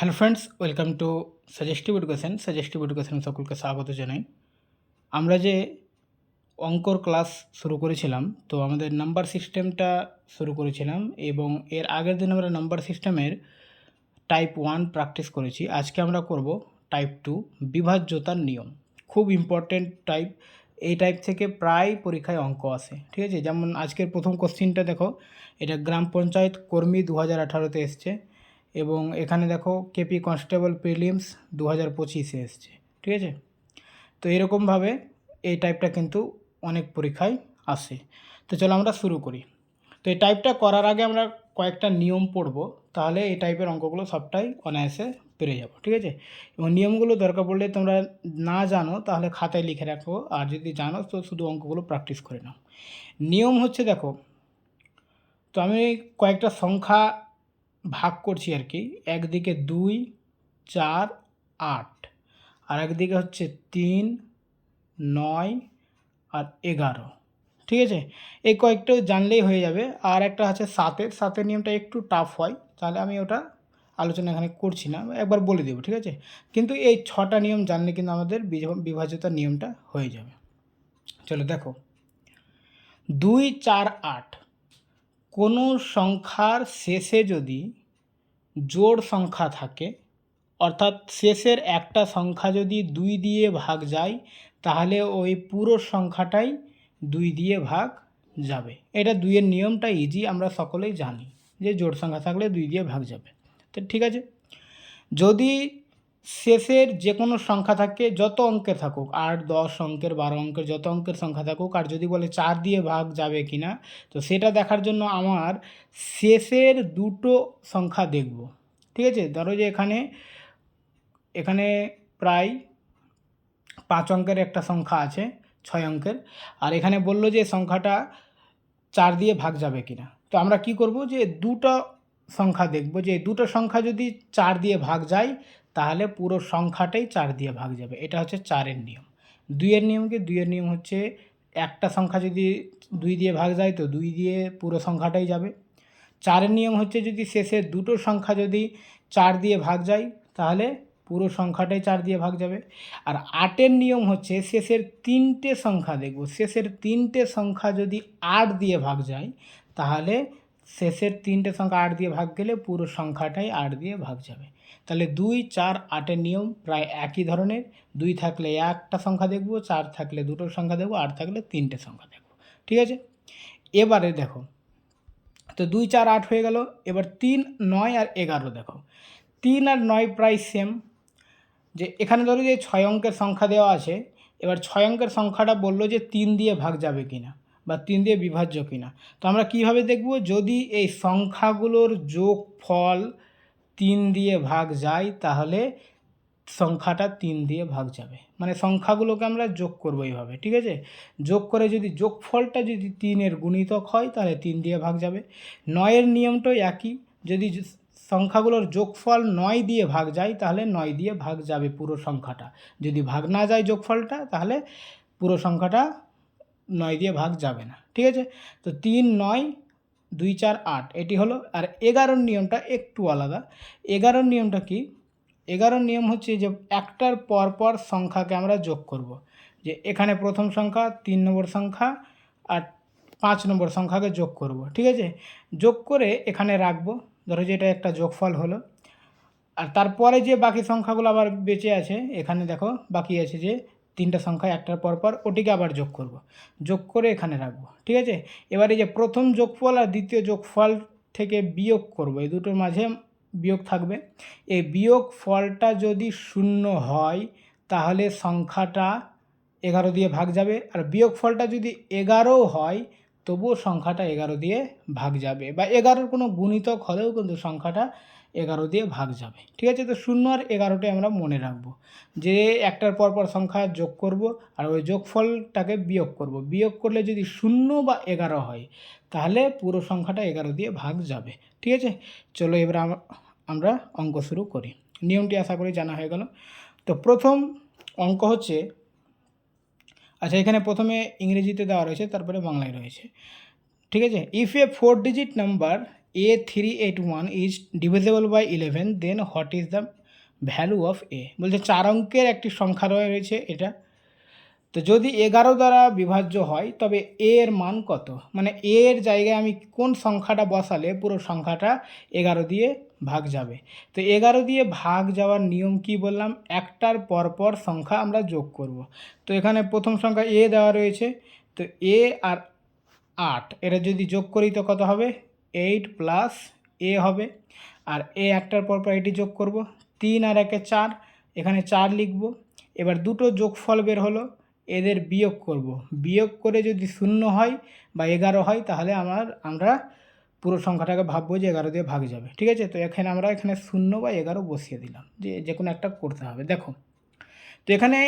Hello friends, welcome to suggestive education সকলকে স্বাগত জানাই। আমরা যে অঙ্কর ক্লাস শুরু করেছিলাম, তো আমাদের নাম্বার সিস্টেমটা শুরু করেছিলাম এবং এর আগের দিন আমরা নাম্বার সিস্টেমের টাইপ 1 প্র্যাকটিস করেছি। আজকে আমরা করব টাইপ 2 বিভাজ্যতার নিয়ম। খুব ইম্পর্টেন্ট টাইপ। এই টাইপ থেকে প্রায় পরীক্ষায় অঙ্ক আসে, ঠিক আছে। যেমন আজকের প্রথম কোশ্চিনটা দেখো, এটা গ্রাম পঞ্চায়েত কর্মী 2018-তে এসছে এবং এখানে দেখো কেপি কনস্টেবল প্রিলিমস 2025-এ এসছে, ঠিক আছে। তো এরকমভাবে এই টাইপটা কিন্তু অনেক পরীক্ষায় আসে। তো চলো আমরা শুরু করি। তো এই টাইপটা করার আগে আমরা কয়েকটা নিয়ম পড়ব, তাহলে এই টাইপের অঙ্কগুলো সবটাই অনায়াসে পেরে যাব, ঠিক আছে। এবং নিয়মগুলো দরকার পড়লে তোমরা না জানো তাহলে খাতায় লিখে রাখো, আর যদি জানো তো শুধু অঙ্কগুলো প্র্যাকটিস করে নাও। নিয়ম হচ্ছে দেখো, তো আমি কয়েকটা সংখ্যা ভাগ করছি আর কি। একদিকে 2, 4, 8, আর একদিকে হচ্ছে 3, 9 আর 11, ঠিক আছে। এই কয়েকটা জানলেই হয়ে যাবে। আর একটা আছে সাতের নিয়মটা একটু টাফ হয়, তাহলে আমি ওটা আলোচনা এখানে করছি না, একবার বলে দেবো, ঠিক আছে। কিন্তু এই 6টা নিয়ম জানলে কিন্তু আমাদের বিভাজ্যতার নিয়মটা হয়ে যাবে। চলো দেখো, 2, 4, 8 কোনো সংখ্যার শেষে যদি জোড় সংখ্যা থাকে, অর্থাৎ শেষের একটা সংখ্যা যদি 2 দিয়ে ভাগ যায়, তাহলে ওই পুরো সংখ্যাটাই 2 দিয়ে ভাগ যাবে। এটা 2-এর নিয়মটা ইজি, আমরা সকলেই জানি যে জোড় সংখ্যা থাকলে 2 দিয়ে ভাগ যাবে। তো ঠিক আছে, যদি শেষের যে কোনো সংখ্যা থাকে, যত অঙ্কের থাকুক, 8, 10 অঙ্কের, 12 অঙ্কের, যত অঙ্কের সংখ্যা থাকুক, আর যদি বলে 4 দিয়ে ভাগ যাবে কি না, তো সেটা দেখার জন্য আমার শেষের দুটো সংখ্যা দেখব, ঠিক আছে। ধরো যে এখানে প্রায় 5 অঙ্কের একটা সংখ্যা আছে, 6 অঙ্কের, আর এখানে বললো যে সংখ্যাটা 4 দিয়ে ভাগ যাবে কিনা। তো আমরা কি করব, যে দুটো সংখ্যা দেখব, যে দুটো সংখ্যা যদি 4 দিয়ে ভাগ যায় তাহলে পুরো সংখ্যাটাই 4 দিয়ে ভাগ যাবে। এটা হচ্ছে 4-এর নিয়ম। 2-এর নিয়ম কি, 2-এর নিয়ম হচ্ছে একটা সংখ্যা যদি 2 দিয়ে ভাগ যায় তো 2 দিয়ে পুরো সংখ্যাটাই যাবে। 4-এর নিয়ম হচ্ছে যদি শেষের দুটো সংখ্যা যদি 4 দিয়ে ভাগ যায় তাহলে পুরো সংখ্যাটাই 4 দিয়ে ভাগ যাবে। আর 8-এর নিয়ম হচ্ছে শেষের 3টে সংখ্যা দেখব, শেষের 3টে সংখ্যা যদি 8 দিয়ে ভাগ যায় তাহলে শেষের 3টে সংখ্যা 8 দিয়ে ভাগ গেলে পুরো সংখ্যাটাই 8 দিয়ে ভাগ যাবে। তাহলে 2, 4, 8-এর নিয়ম প্রায় একই ধরনের। 2 থাকলে একটা সংখ্যা দেখব, 4 থাকলে দুটো সংখ্যা দেখব, 8 থাকলে 3টে সংখ্যা দেখব, ঠিক আছে। এবারে দেখো, তো 2, 4, 8 হয়ে গেল। এবার 3, 9 আর 11 দেখো, 3 আর 9 প্রায় সেম। যে এখানে ধরো যে 6 অঙ্কের সংখ্যা দেওয়া আছে, এবার 6 অঙ্কের সংখ্যাটা বললো যে 3 দিয়ে ভাগ যাবে কিনা বা 3 দিয়ে বিভাজ্য কিনা। তো আমরা কিভাবে দেখব, যদি এই সংখ্যাগুলোর যোগফল 3 দিয়ে ভাগ যায় তাহলে সংখ্যাটা 3 দিয়ে ভাগ যাবে। মানে সংখ্যাগুলোকে আমরা যোগ করব এইভাবে, ঠিক আছে। যোগ করে যদি যোগফলটা যদি 3-এর গুণিতক হয় তাহলে 3 দিয়ে ভাগ যাবে। 9-এর নিয়মটাও একই, যদি সংখ্যাগুলোর যোগফল 9 দিয়ে ভাগ যায় তাহলে 9 দিয়ে ভাগ যাবে পুরো সংখ্যাটা। যদি ভাগ না যায় যোগফলটা তাহলে পুরো সংখ্যাটা 9 দিয়ে ভাগ যাবে না, ঠিক আছে। তো 3, 9, 2, 4, 8 এটি হলো। আর 11-র নিয়মটা একটু আলাদা। 11-র নিয়মটা কি, 11-র নিয়ম হচ্ছে যে একটার পর সংখ্যাকে আমরা যোগ করব। যে এখানে প্রথম সংখ্যা, 3 নম্বর সংখ্যা আর 5 নম্বর সংখ্যাকে যোগ করব, ঠিক আছে। যোগ করে এখানে রাখবো, ধরো যে এটা একটা যোগফল হলো। আর তারপরে যে বাকি সংখ্যাগুলো আবার বেঁচে আছে, এখানে দেখো বাকি আছে যে 3টা সংখ্যা একটার পর ওটিকে আবার যোগ করব, যোগ করে এখানে রাখবো, ঠিক আছে। এবারে যে প্রথম যোগফল আর দ্বিতীয় যোগফল থেকে বিয়োগ করব, এই দুটোর মাঝে বিয়োগ থাকবে। এই বিয়োগ ফলটা যদি 0 হয় তাহলে সংখ্যাটা 11 দিয়ে ভাগ যাবে, আর বিয়োগ ফলটা যদি 11ও হয় তবুও সংখ্যাটা 11 দিয়ে ভাগ যাবে, বা 11-র কোনো গুণিতক হলেও কিন্তু সংখ্যাটা 11 দিয়ে ভাগ যাবে, ঠিক আছে। তো 0 আর 11টাই আমরা মনে রাখবো, যে একটার পর সংখ্যা যোগ করব আর ওই যোগফলটাকে বিয়োগ করব। বিয়োগ করলে যদি 0 বা 11 হয় তাহলে পুরো সংখ্যাটা 11 দিয়ে ভাগ যাবে, ঠিক আছে। চলো এবার আমরা অঙ্ক শুরু করি। নিয়মটি আশা করি জানা হয়ে গেল। তো প্রথম অঙ্ক হচ্ছে, আচ্ছা এখানে প্রথমে ইংরেজিতে দেওয়া রয়েছে, তারপরে বাংলায় রয়েছে, ঠিক আছে। If a 4 digit number A381 is divisible by 11, then what is the value of a. বলছে 4 অঙ্কের একটি সংখ্যা রয়েছে এটা, তো যদি 11 দ্বারা বিভাজ্য হয় তবে এ এর মান কত, মানে এ এর জায়গায় আমি কোন সংখ্যাটা বসালে পুরো সংখ্যাটা 11 দিয়ে ভাগ যাবে। তো 11 দিয়ে ভাগ যাওয়ার নিয়ম কি বললাম, একটার পরপর সংখ্যা আমরা যোগ করব। তো এখানে প্রথম সংখ্যা এ দেওয়া রয়েছে, তো এ আর 8 এটা যদি যোগ করি তো কত হবে, 8 প্লাস এ হবে। আর এ একটার পরপর এটি যোগ করব, 3 আর 1 4, এখানে 4 লিখব। এবার দুটো যোগফল বের হলো, এদের বিয়োগ করব, বিয়োগ করে যদি 0 হয় বা 11 হয় তাহলে আমরা পুরো সংখ্যাটাকে ভাববো যে 11 দিয়ে ভাগ যাবে। ঠিক আছে, তো এখানে আমরা 0 বা 11 বসিয়ে দিলাম, যে কোনো একটা করতে হবে। দেখো, তো এখানে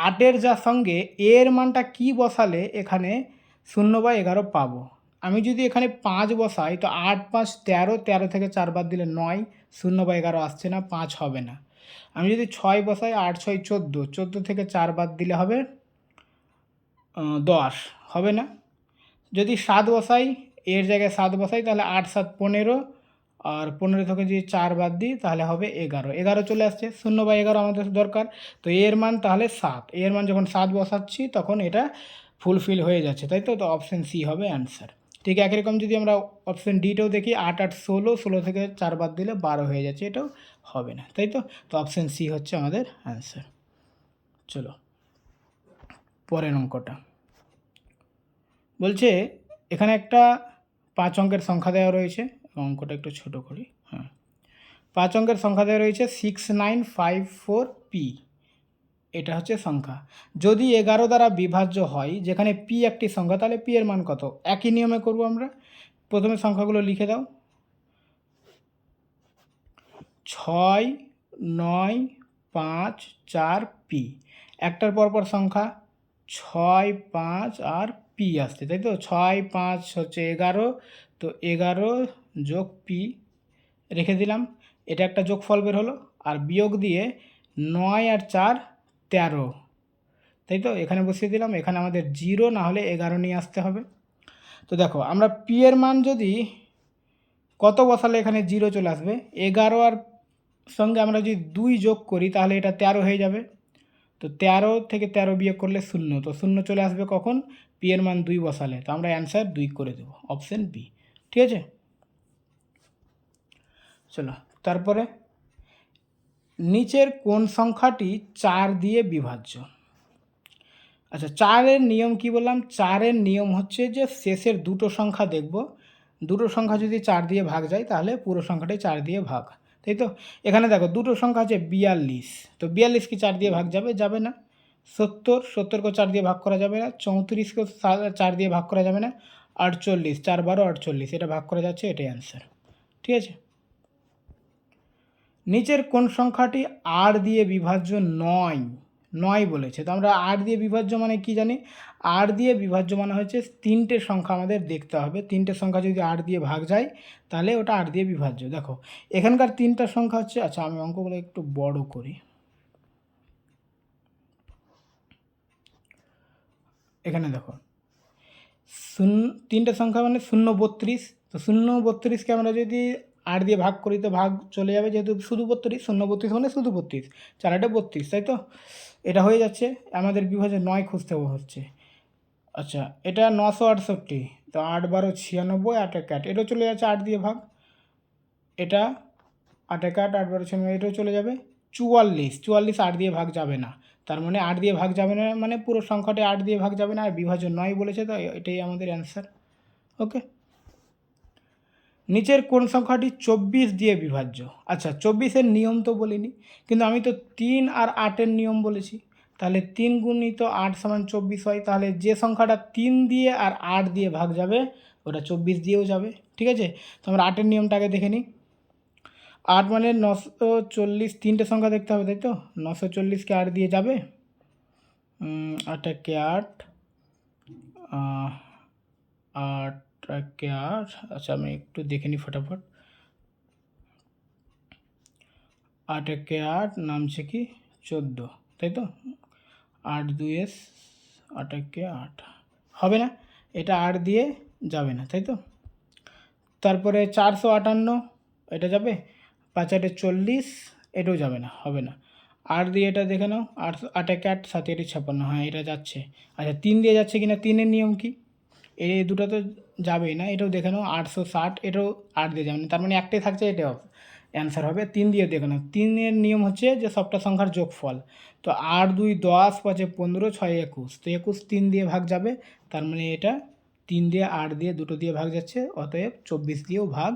8-এর যা সঙ্গে এর মানটা কি বসালে এখানে 0 বা 11 পাবো। আমি যদি এখানে 5 বসাই তো 8 5 13, 13 থেকে 4 বাদ দিলে 9, 0 বা 11 আসছে না, 5 হবে না। আমি যদি 6 বসাই, 8 6 14, 14 থেকে 4 বাদ দিলে হবে 10, হবে না। যদি 7 বসাই, এর জায়গায় 7 বসাই তাহলে 8 7 15, আর 15 থেকে যদি 4 বাদ দিই তাহলে হবে 11, 11 চলে আসছে। 0 বা 11 আমাদের দরকার, তো এর মান তাহলে 7, এর মান যখন 7 বসাচ্ছি তখন এটা ফুলফিল হয়ে যাচ্ছে, তাই তো। তো অপশান সি হবে অ্যান্সার। ঠিক একই রকম যদি আমরা অপশান ডিটাও দেখি, 8 8 16, 16 থেকে 4 বাদ দিলে 12 হয়ে যাচ্ছে, এটাও হবে না, তাই তো। তো অপশান সি হচ্ছে আমাদের অ্যান্সার। চলো পরের অঙ্কটা বলছে, এখানে একটা 5 অঙ্কের সংখ্যা দেওয়া রয়েছে, অঙ্কটা একটু ছোট করি। হ্যাঁ, 5 অঙ্কের সংখ্যা দেওয়া রয়েছে 6954p, এটা হচ্ছে সংখ্যা। যদি 11 দ্বারা বিভাজ্য হয়, যেখানে পি একটি সংখ্যা, তাহলে পি এর মান কত। একই নিয়মে করব আমরা। প্রথমে সংখ্যাগুলো লিখে দাও, 6 9 5 4 পি। একটার পরপর সংখ্যা 6 5 আর পি আসছে, তাই তো। 6 5 হচ্ছে 11, তো 11 যোগ পি রেখে দিলাম, এটা একটা যোগফল বের হলো। আর বিয়োগ দিয়ে 9 আর 4 13, তাই তো। এখানে বসিয়ে দিলাম, এখানে আমাদের 0 না হলে 11 নিয়ে আসতে হবে। তো দেখো, আমরা পি এর মান যদি কত বসালে এখানে 0 চলে আসবে, 11 আর সঙ্গে আমরা যদি 2 যোগ করি তাহলে এটা 13 হয়ে যাবে। তো 13 থেকে 13 বিয়োগ করলে 0, তো 0 চলে আসবে কখন, পি এর মান 2 বসালে। তো আমরা অ্যান্সার 2 করে দেবো, অপশান বি। ঠিক আছে, চলো তারপরে, নিচের কোন সংখ্যাটি 4 দিয়ে বিভাজ্য। আচ্ছা, 4-এর নিয়ম কি বললাম, 4-এর নিয়ম হচ্ছে যে শেষের দুটো সংখ্যা দেখব, দুটো সংখ্যা যদি 4 দিয়ে ভাগ যায় তাহলে পুরো সংখ্যাটাই 4 দিয়ে ভাগ, তাই তো। এখানে দেখো দুটো সংখ্যা আছে 42, তো 42 কি 4 দিয়ে ভাগ যাবে, যাবে না। 70, 70কেও 4 দিয়ে ভাগ করা যাবে না। 34কেও 4 দিয়ে ভাগ করা যাবে না। 48, 4 12 48, এটা ভাগ করা যাচ্ছে, এটাই অ্যান্সার। ঠিক আছে, নিচের কোন সংখ্যাটি 8 দিয়ে বিভাজ্য নয়, নয় বলেছে। তো আমরা 8 দিয়ে বিভাজ্য মানে কি জানি, 8 দিয়ে বিভাজ্য মানে হচ্ছে 3টে সংখ্যা আমাদের দেখতে হবে, 3টে সংখ্যা যদি 8 দিয়ে ভাগ যায় তাহলে ওটা 8 দিয়ে বিভাজ্য। দেখো এখানকার 3টা সংখ্যা হচ্ছে, আচ্ছা আমি অঙ্কগুলো একটু বড় করি। এখানে দেখো 3টে সংখ্যা মানে 0 32, তো 0 32কে আমরা যদি 8 দিয়ে ভাগ করি তো ভাগ চলে যাবে, যেহেতু শুধু 32, 0 32 মানে শুধু 32, 4 8 32, তাই তো। এটা হয়ে যাচ্ছে, আমাদের বিভাজ্য 9 খুঁজতে হচ্ছে। আচ্ছা, এটা 968, তো 8 12 96, 8 1 8, এটাও চলে যাচ্ছে 8 দিয়ে ভাগ। এটা 8 1 8, 8 12 96, এটাও চলে যাবে। 44, 44 8 দিয়ে ভাগ যাবে না, তার মানে 8 দিয়ে ভাগ যাবে না মানে পুরো সংখ্যাটা 8 দিয়ে ভাগ যাবে না, আর বিভাজ্য 9 বলেছে, তো এটাই আমাদের অ্যান্সার। ওকে, নিচের কোন সংখ্যাটি 24 দিয়ে বিভাজ্য। আচ্ছা, 24-এর নিয়ম তো বলিনি, কিন্তু আমি তো 3 আর 8-এর নিয়ম বলেছি। তাহলে 3 গুণিত 8 সমান 24 হয়, তাহলে যে সংখ্যাটা 3 দিয়ে আর 8 দিয়ে ভাগ যাবে ওটা 24 দিয়েও যাবে। ঠিক আছে, তো আমরা 8-এর নিয়মটাকে দেখে নিই। 8 মানে 940, 3টে সংখ্যা দেখতে হবে, তাই তো। 940কে 8 দিয়ে যাবে, 8 1 8, 8 1 8, আচ্ছা আমি একটু দেখে নিই ফটাফট। 8 1 8 নামছে কি 14, তাই তো। 8 2 8 1 8 হবে না, এটা 8 দিয়ে যাবে না, তাই তো। তারপরে 458 এটা যাবে, 5 8 40 এটাও যাবে না, হবে না। 8 দিয়ে এটা দেখে নাও, 8 8 1 8 7 8 56, হ্যাঁ এটা যাচ্ছে। আচ্ছা 3 দিয়ে যাচ্ছে কিনা, 3-এর নিয়ম কি, এই দুটো তো যাবেই না, এটাও দেখে নাও 860, এটাও 8 দিয়ে যাবে না, তার মানে একটাই থাকছে, এটাও অ্যান্সার হবে। 3 দিয়ে দেখে নাও, 3-এর নিয়ম হচ্ছে যে সবটা সংখ্যার যোগফল, তো 8 2 10 5 15 6 21, তো 21 3 দিয়ে ভাগ যাবে, তার মানে এটা 3 দিয়ে 8 দিয়ে দুটো দিয়ে ভাগ যাচ্ছে, অতএব 24 দিয়েও ভাগ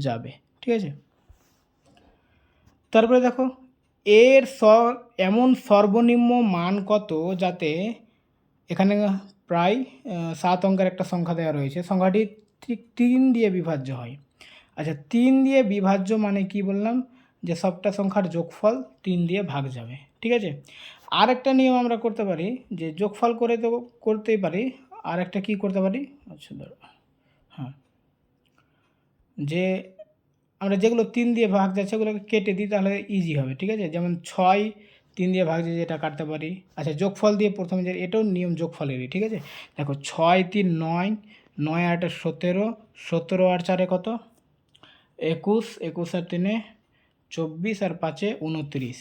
যাবে, ঠিক আছে। তারপরে দেখো এর এমন সর্বনিম্ন মান কত যাতে, এখানে প্রায় 7 অঙ্কের একটা সংখ্যা দেওয়া রয়েছে, সংখ্যাটি ঠিক 3 দিয়ে বিভাজ্য হয়। আচ্ছা 3 দিয়ে বিভাজ্য মানে কি বললাম, যে সবটা সংখ্যার যোগফল 3 দিয়ে ভাগ যাবে, ঠিক আছে। আর একটা নিয়ম আমরা করতে পারি, যে যোগফল করে তো করতেই পারি, আর একটা কী করতে পারি, আচ্ছা ধরো হ্যাঁ, যে আমরা যেগুলো 3 দিয়ে ভাগ যাচ্ছে সেগুলোকে কেটে দিই, তাহলে ইজি হবে, ঠিক আছে। যেমন 6 3 দিয়ে ভাগ যাচ্ছে, এটা কাটতে পারি। আচ্ছা যোগফল দিয়ে প্রথমে, যে এটাও নিয়ম যোগফলেরই, ঠিক আছে। দেখো 6 3 9, 9 8 17, 17 আর 4 কত 21, 21 আর 3 24 আর 5 29,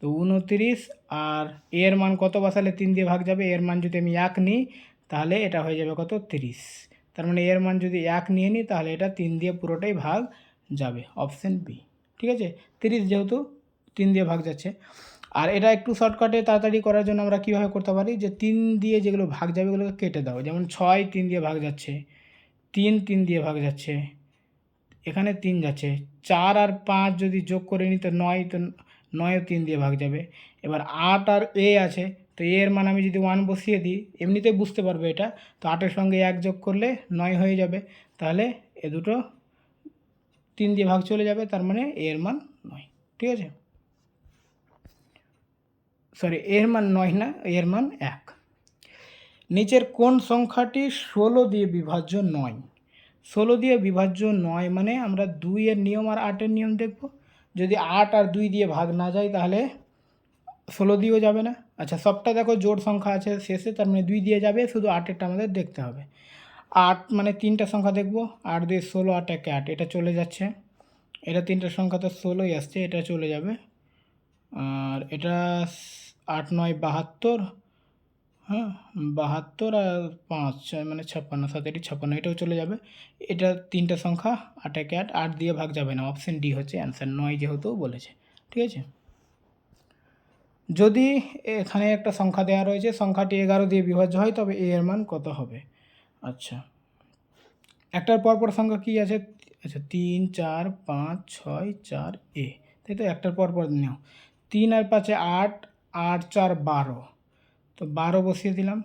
তো 29, আর এর মান কত বসালে 3 দিয়ে ভাগ যাবে, এর মান যদি আমি 1 নিই তাহলে এটা হয়ে যাবে কত 30, তার মানে এর মান যদি 1 নিয়ে নিই তাহলে এটা 3 দিয়ে পুরোটাই ভাগ যাবে, অপশান বি, ঠিক আছে। 30 যেহেতু 3 দিয়ে ভাগ যাচ্ছে। আর এটা একটু শর্টকাটে তাড়াতাড়ি করার জন্য আমরা কীভাবে করতে পারি, যে 3 দিয়ে যেগুলো ভাগ যাবে ওগুলোকে কেটে দাও, যেমন 6 3 দিয়ে ভাগ যাচ্ছে, 3 3 দিয়ে ভাগ যাচ্ছে, এখানে 3 যাচ্ছে, 4 আর 5 যদি যোগ করে নিই তো 9, তো 9ও 3 দিয়ে ভাগ যাবে। এবার 8 আর এ আছে, তো এর মান আমি যদি 1 বসিয়ে দিই, এমনিতেই বুঝতে পারবে এটা, তো 8-এর সঙ্গে 1 যোগ করলে 9 হয়ে যাবে, তাহলে এ দুটো 3 দিয়ে ভাগ চলে যাবে, তার মানে এর মান 9, ঠিক আছে। সরি, এর মান 9 না, এর মান 1। নিচের কোন সংখ্যাটি 16 দিয়ে বিভাজ্য নয়, 16 দিয়ে বিভাজ্য নয় মানে আমরা 2-এর নিয়ম আর 8-এর নিয়ম দেখব, যদি 8 আর 2 দিয়ে ভাগ না যায় তাহলে 16 দিয়েও যাবে না। আচ্ছা সবটা দেখো জোড় সংখ্যা আছে শেষে, তার মানে 2 দিয়ে যাবে, শুধু 8-এরটা আমাদের দেখতে হবে। 8 মানে 3টা সংখ্যা দেখব, 8 2 16, 8 1 8, এটা চলে যাচ্ছে, এটা 3টা সংখ্যা তো 16ই আসছে, এটা চলে যাবে। আর এটা 8 9 72, হ্যাঁ 72 আর 5 মানে 56, 7 8 56, এটাও চলে যাবে। এটা 3টা সংখ্যা 8 1 8, 8 দিয়ে ভাগ যাবে না, অপশান ডি হচ্ছে অ্যান্সার, 9 যেহেতু বলেছে, ঠিক আছে। যদি এখানে একটা সংখ্যা দেওয়া রয়েছে, সংখ্যাটি 11 দিয়ে বিভাজ্য হয়, তবে এ এর মান কত হবে। আচ্ছা একটার পরপর সংখ্যা কী আছে, আচ্ছা 3 4 5 6 4 এ, তাই তো, একটার পরপর নাও, 3 আর 5 8, 8 4 12, তো 12 বসিয়ে দিলাম,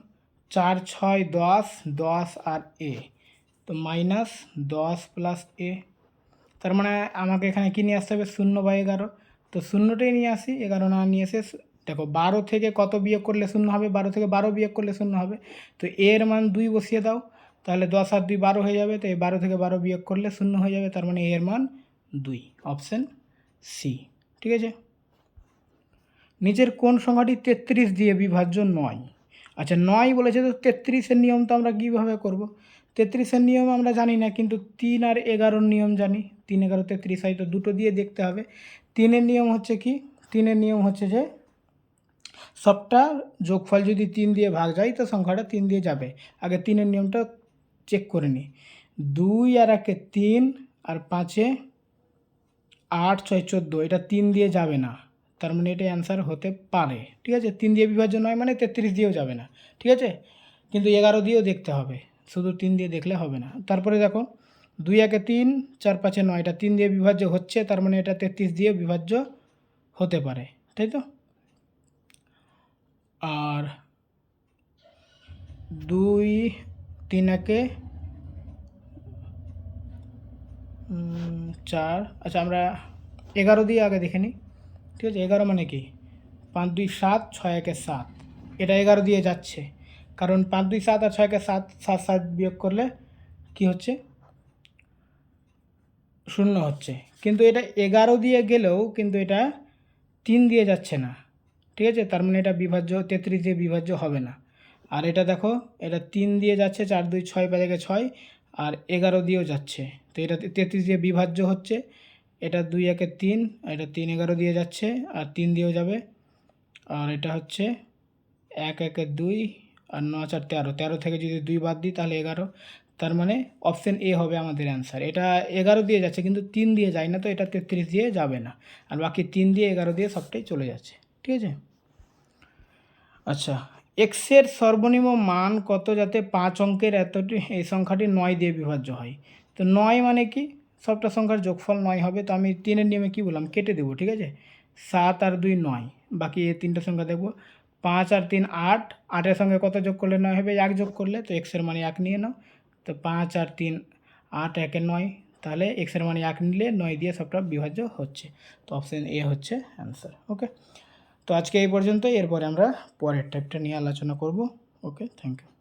4 6 10, 10 আর এ, তো মাইনাস 10 প্লাস এ, তার মানে আমাকে এখানে কী নিয়ে আসতে হবে, 0/11, তো শূন্যটাই নিয়ে আসি, 11 না নিয়ে এসে দেখো 12 থেকে কত বিয়োগ করলে 0 হবে, 12 থেকে 12 বিয়োগ করলে 0 হবে, তো এর মান 2 বসিয়ে দাও, তাহলে 10 আর 2 12 হয়ে যাবে, তো এই 12 থেকে 12 বিয়োগ করলে 0 হয়ে যাবে, তার মানে এর মান 2, অপশান সি, ঠিক আছে। নিচের কোন সংখ্যাটি 33 দিয়ে বিভাজ্য নয়, আচ্ছা 9 বলেছে, তো 33-এর নিয়ম তো আমরা কীভাবে করব, 33-এর নিয়ম আমরা জানি না, কিন্তু 3 আর 11-র নিয়ম জানি, 3 11 33 হয়, তো দুটো দিয়ে দেখতে হবে। 3-এর নিয়ম হচ্ছে কি, 3-এর নিয়ম হচ্ছে যে সবটা যোগফল যদি 3 দিয়ে ভাগ যায় তো সংখ্যাটা 3 দিয়ে যাবে, আগে 3-এর নিয়মটা চেক করে নিই, 2 আর 1 3, আর 5 8 6 14, এটা 3 দিয়ে যাবে না, তার মানে এটা অ্যান্সার হতে পারে, ঠিক আছে। 3 দিয়ে বিভাজ্য নয় মানে 33 দিয়েও যাবে না, ঠিক আছে, কিন্তু 11 দিয়েও দেখতে হবে, শুধু 3 দিয়ে দেখলে হবে না। তারপরে দেখো 2 1 3, 4 5 9, এটা 3 দিয়ে বিভাজ্য হচ্ছে, তার মানে এটা 33 দিয়ে বিভাজ্য হতে পারে, তাই তো। আর 2 3 1 4, আচ্ছা আমরা 11 দিয়ে আগে দেখে নিই, ঠিক আছে। 11 মানে কি, 5 2 7, 6 1 7, এটা 11 দিয়ে যাচ্ছে, কারণ 5 2 7 আর 6 1 7, 7 7 বিয়োগ করলে কি হচ্ছে, 0 হচ্ছে, কিন্তু এটা 11 দিয়ে গেলেও কিন্তু এটা 3 দিয়ে যাচ্ছে না, ঠিক আছে, তার মানে এটা বিভাজ্য 33 দিয়ে বিভাজ্য হবে না। আর এটা দেখো, এটা 3 দিয়ে যাচ্ছে, 4 2 6 5 6, আর 11 দিয়েও যাচ্ছে, তো এটা 33 দিয়ে বিভাজ্য হচ্ছে, এটা 2 একে 3, এটা 3 11 দিয়ে যাচ্ছে, আর 3 দিয়েও যাবে, আর এটা হচ্ছে 1 একে 2, আর 9 4 13, 13 থেকে যদি 2 বাদ দিই তাহলে 11, তার মানে অপশান এ হবে আমাদের অ্যান্সার। এটা 11 দিয়ে যাচ্ছে কিন্তু 3 দিয়ে যায় না, তো এটা 33 দিয়ে যাবে না, আর বাকি 3 দিয়ে 11 দিয়ে সবটাই চলে যাচ্ছে। ঠিক আছে, আচ্ছা, এক্সের সর্বনিম্ন মান কত যাতে 5 অঙ্কের এতটি এই সংখ্যাটি 9 দিয়ে বিভাজ্য হয়? তো 9 মানে কি, সবটা সংখ্যার যোগফল 9 হবে, তো আমি 3-এর নিয়মে কী বললাম, কেটে দেবো। ঠিক আছে, 7 আর 2 9, বাকি এই 3টা সংখ্যা দেখব, 5 আর 3 8, 8-এর সঙ্গে কত যোগ করলে 9 হবে, 1 যোগ করলে, তো এক্সের মানে 1 নিয়ে নাও। তো 5 আর 3 8, 1 9, তাহলে এক্সের মানে 1 নিলে 9 দিয়ে সবটা বিভাজ্য হচ্ছে, তো অপশান এ হচ্ছে অ্যান্সার। ওকে, তো আজকে এই পর্যন্ত, এরপরে আমরা পরের টাইপটা নিয়ে আলোচনা করব। ওকে, থ্যাংক ইউ।